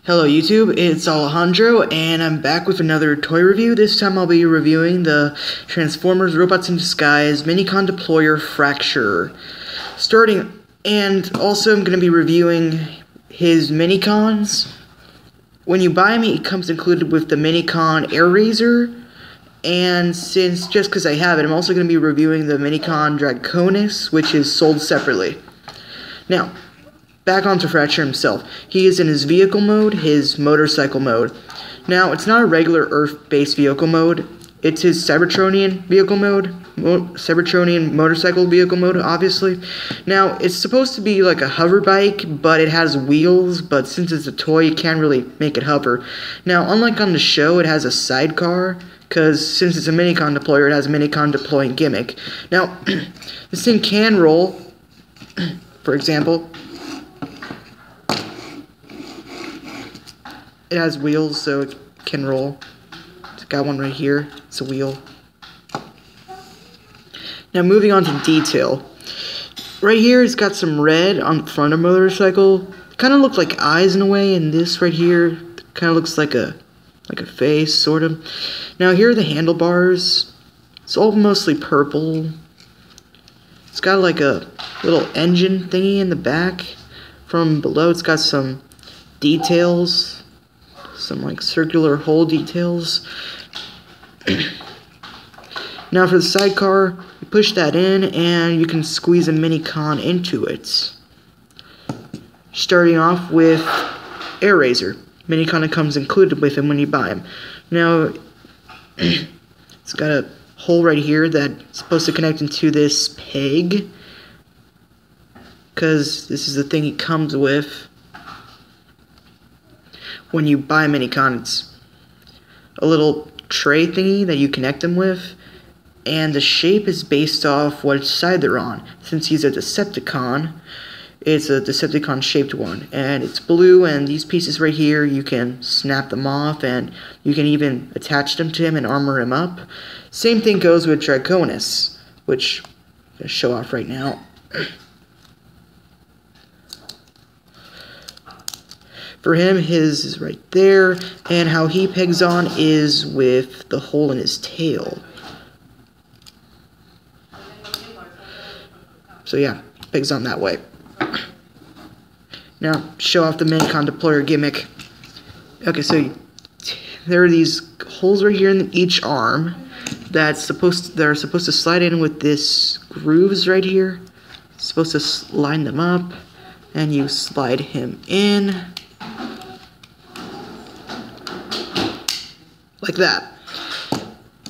Hello YouTube, it's Alejandro, and I'm back with another toy review. This time I'll be reviewing the Transformers Robots in Disguise Minicon Deployer Fracture. And also I'm going to be reviewing his Minicons. When you buy me, it comes included with the Minicon Airazor. And just because I have it, I'm also going to be reviewing the Minicon Dragonus, which is sold separately. Now, back onto Fracture himself. He is in his vehicle mode, his motorcycle mode. Now, it's not a regular Earth-based vehicle mode. It's his Cybertronian vehicle mode, Cybertronian motorcycle vehicle mode, obviously. Now, it's supposed to be like a hover bike, but it has wheels, but since it's a toy, you can't really make it hover. Now, unlike on the show, it has a sidecar, because since it's a Minicon deployer, it has a Minicon deploying gimmick. Now, this thing can roll, for example. It has wheels, so it can roll. It's got one right here. It's a wheel. Now, moving on to detail. Right here, it's got some red on the front of the motorcycle. Kind of look like eyes in a way, and this right here kind of looks like a face, sort of. Now, here are the handlebars. It's all mostly purple. It's got like a little engine thingy in the back. From below, it's got some details. Some like circular hole details. Now for the sidecar, you push that in and you can squeeze a Minicon into it. Starting off with Airazor. Minicon comes included with him when you buy him. Now, it's got a hole right here that's supposed to connect into this peg, because this is the thing he comes with. When you buy a Minicon, it's a little tray thingy that you connect them with, and the shape is based off what side they're on. Since he's a Decepticon, it's a Decepticon shaped one, and it's blue, and these pieces right here, you can snap them off, and you can even attach them to him and armor him up. Same thing goes with Dragonus, which I'm going to show off right now. For him, his is right there, and how he pegs on is with the hole in his tail. So yeah, pegs on that way. Now, show off the Minicon deployer gimmick. Okay, so there are these holes right here in each arm that are supposed to slide in with this grooves right here. It's supposed to line them up, and you slide him in. Like that.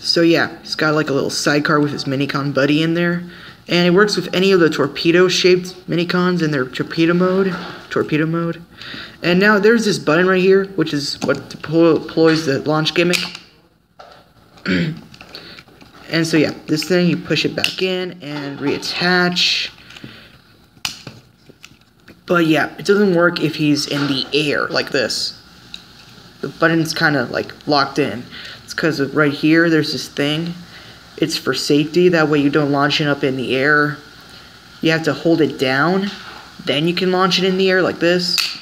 So yeah, he's got like a little sidecar with his Minicon buddy in there. And it works with any of the torpedo-shaped Minicons in their torpedo mode. And now there's this button right here, which is what deploys the launch gimmick. And so yeah, this thing, you push it back in and reattach. But yeah, it doesn't work if he's in the air, like this. The button's kind of like locked in. It's because right here there's this thing. It's for safety, that way you don't launch it up in the air. You have to hold it down, then you can launch it in the air like this.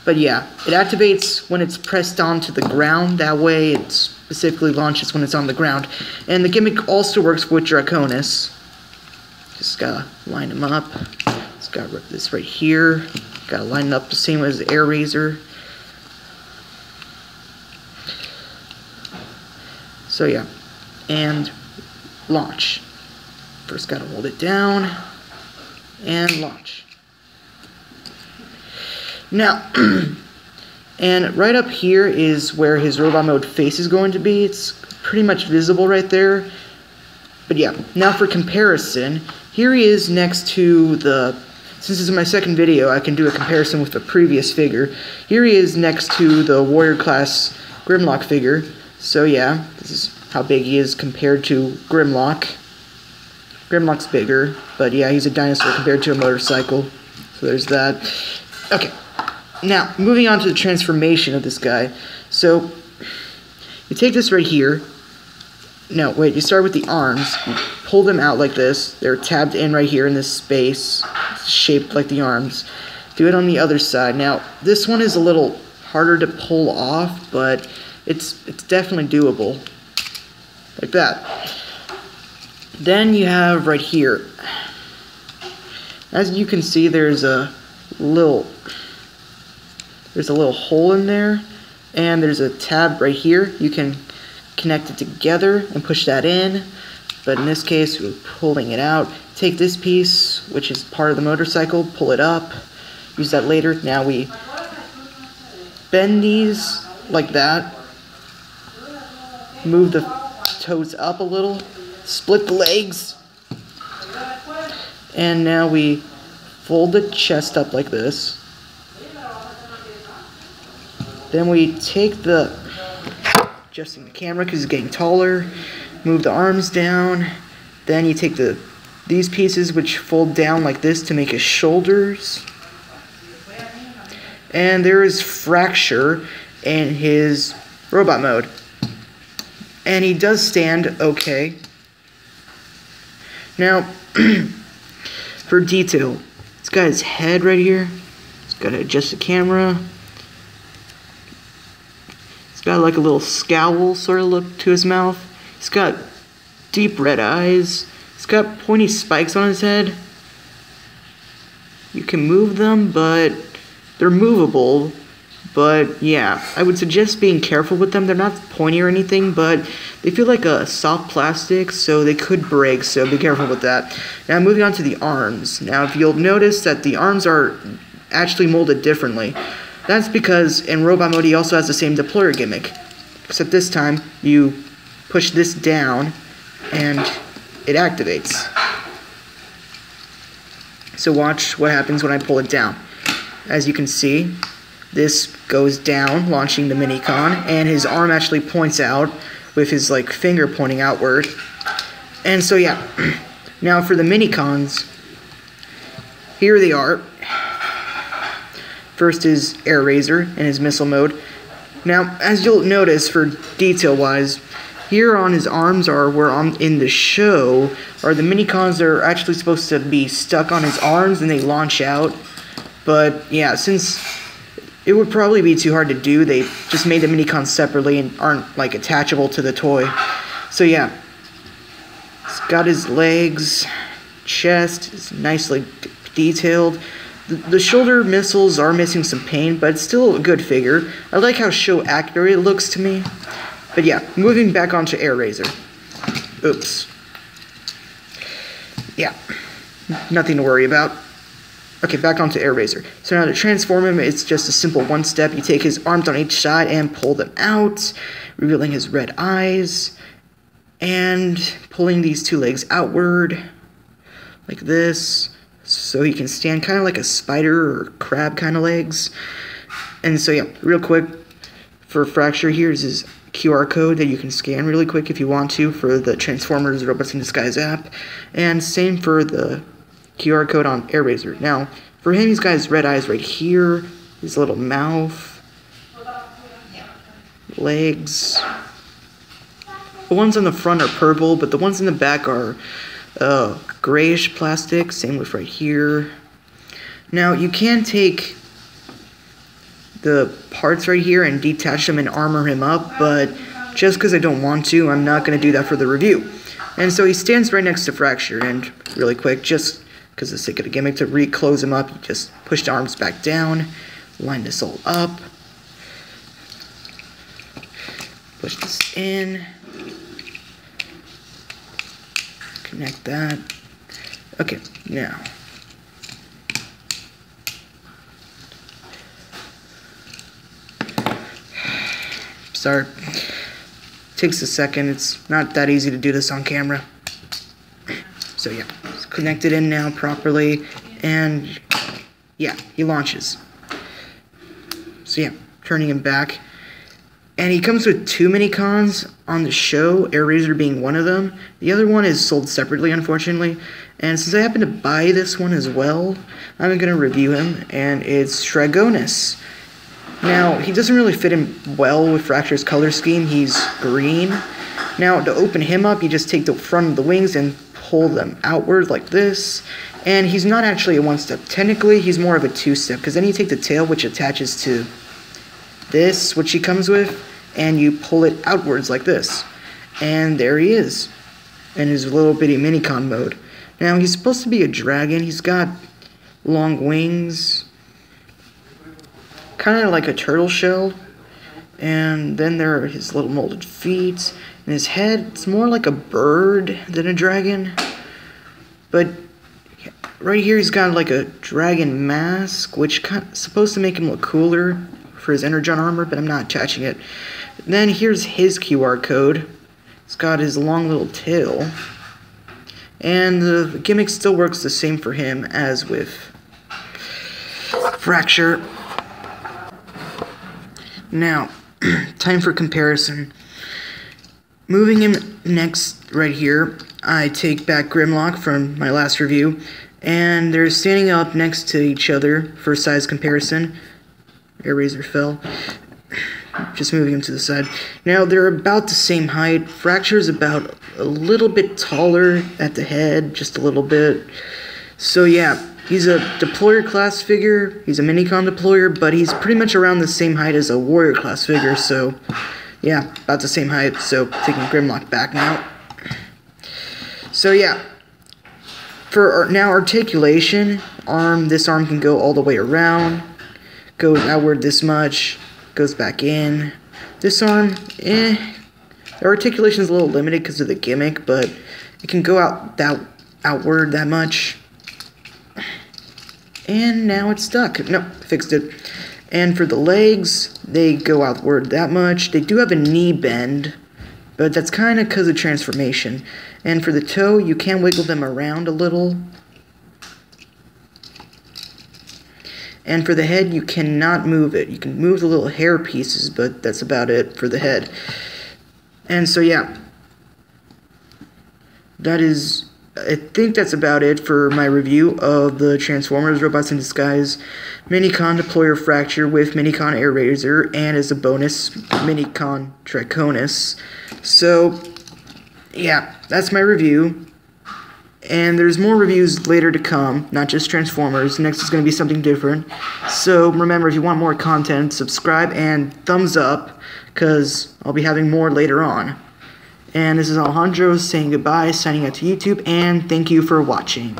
But yeah, it activates when it's pressed onto the ground, that way it specifically launches when it's on the ground. And the gimmick also works with Dragonus. Just gotta line them up. It's got this right here. Gotta line it up the same as the Airazor. So yeah, and launch. First gotta hold it down, and launch. Now, and right up here is where his robot mode face is going to be. It's pretty much visible right there. But yeah, now for comparison, here he is next to the, since this is my second video, I can do a comparison with the previous figure. Here he is next to the Warrior Class Grimlock figure. So yeah, this is how big he is compared to Grimlock. Grimlock's bigger, but yeah, he's a dinosaur compared to a motorcycle. So there's that. Okay, now moving on to the transformation of this guy. So you take this right here. No, wait, you start with the arms. You pull them out like this. They're tabbed in right here in this space. It's shaped like the arms. do it on the other side. Now, this one is a little harder to pull off, but it's definitely doable. Like that. Then you have right here. As you can see, there's a little hole in there, and there's a tab right here. You can connect it together and push that in, but in this case, we're pulling it out. Take this piece, which is part of the motorcycle, pull it up, use that later. Now we bend these like that, move the toes up a little, split the legs, and now we fold the chest up like this. Then we take the, adjusting the camera because it's getting taller, move the arms down. Then you take these pieces which fold down like this to make his shoulders. And there is Fracture in his robot mode. And he does stand okay. Now, for detail, it's got his head right here. It's got to adjust the camera. It's got like a little scowl sort of look to his mouth. He's got deep red eyes. He's got pointy spikes on his head. You can move them, but they're movable. But yeah, I would suggest being careful with them. They're not pointy or anything, but they feel like a soft plastic, so they could break, so be careful with that. Now moving on to the arms. Now if you'll notice that the arms are actually molded differently. That's because in robot mode he also has the same deployer gimmick, except this time you push this down and it activates. So watch what happens when I pull it down. As you can see, this goes down, launching the Minicon, and his arm actually points out with his like finger pointing outward. And so yeah, now for the Minicons, here they are. First is Airazor in his missile mode. Now, as you'll notice, for detail-wise, here on his arms are where in the show are the Minicons that are actually supposed to be stuck on his arms and they launch out. But yeah, since it would probably be too hard to do, they just made the Minicons separately and aren't like attachable to the toy. So yeah, he's got his legs, chest is nicely detailed. The shoulder missiles are missing some paint, but it's still a good figure. I like how show accurate it looks to me. But yeah, moving back onto Airazor. Oops. Yeah, nothing to worry about. Okay, back onto Airazor. So now to transform him, it's just a simple one step. You take his arms on each side and pull them out, revealing his red eyes, and pulling these two legs outward, like this, so he can stand kind of like a spider or crab kind of legs. And so yeah, real quick, for Fracture, here's his QR code that you can scan really quick if you want to for the Transformers Robots in Disguise app. And same for the QR code on Airazor. Now, for him, he's got his red eyes right here, his little mouth, legs. The ones on the front are purple, but the ones in the back are grayish plastic. Same with right here. Now, you can take the parts right here and detach them and armor him up, but just because I don't want to, I'm not going to do that for the review. And so he stands right next to Fracture, and really quick, just because of the sake of the gimmick, to re-close him up, you just push the arms back down, line this all up, push this in, connect that. Okay, now, sorry, takes a second. It's not that easy to do this on camera. So yeah, it's connected in now properly, and yeah, he launches. So yeah, turning him back. And he comes with two Minicons on the show, Airazor being one of them. The other one is sold separately, unfortunately. And since I happen to buy this one as well, I'm going to review him, and it's Dragonus. Now, he doesn't really fit in well with Fracture's color scheme. He's green. Now, to open him up, you just take the front of the wings and pull them outward like this. And he's not actually a one-step. Technically, he's more of a two-step, because then you take the tail, which attaches to this, which he comes with, and you pull it outwards like this. And there he is, in his little bitty minicon mode. Now, he's supposed to be a dragon. He's got long wings, kind of like a turtle shell. And then there are his little molded feet. And his head, it's more like a bird than a dragon. But right here he's got like a dragon mask, which is supposed to make him look cooler for his energon armor, but I'm not attaching it. Then here's his QR code. It's got his long little tail. And the gimmick still works the same for him as with Fracture. Now, time for comparison. Moving him next right here, I take back Grimlock from my last review, and they're standing up next to each other for size comparison. Airazor fell. Just moving him to the side. Now, they're about the same height. Fracture's about a little bit taller at the head, just a little bit. So yeah, he's a deployer class figure. He's a minicon deployer, but he's pretty much around the same height as a warrior class figure, so yeah, about the same height. So taking Grimlock back now. So yeah, for now articulation, this arm can go all the way around, goes outward this much, goes back in. This arm, the articulation is a little limited because of the gimmick, but it can go outward that much. And now it's stuck. Nope, fixed it. And for the legs, they go outward that much. They do have a knee bend, but that's kind of because of transformation. And for the toe, you can wiggle them around a little. And for the head, you cannot move it. You can move the little hair pieces, but that's about it for the head. And so yeah, I think that's about it for my review of the Transformers Robots in Disguise Minicon Deployer Fracture with Minicon Airazor, and as a bonus, Minicon Dragonus. So yeah, that's my review. And there's more reviews later to come, not just Transformers. Next is going to be something different. So remember, if you want more content, subscribe and thumbs up, because I'll be having more later on. And this is Alejandro saying goodbye, signing out to YouTube, and thank you for watching.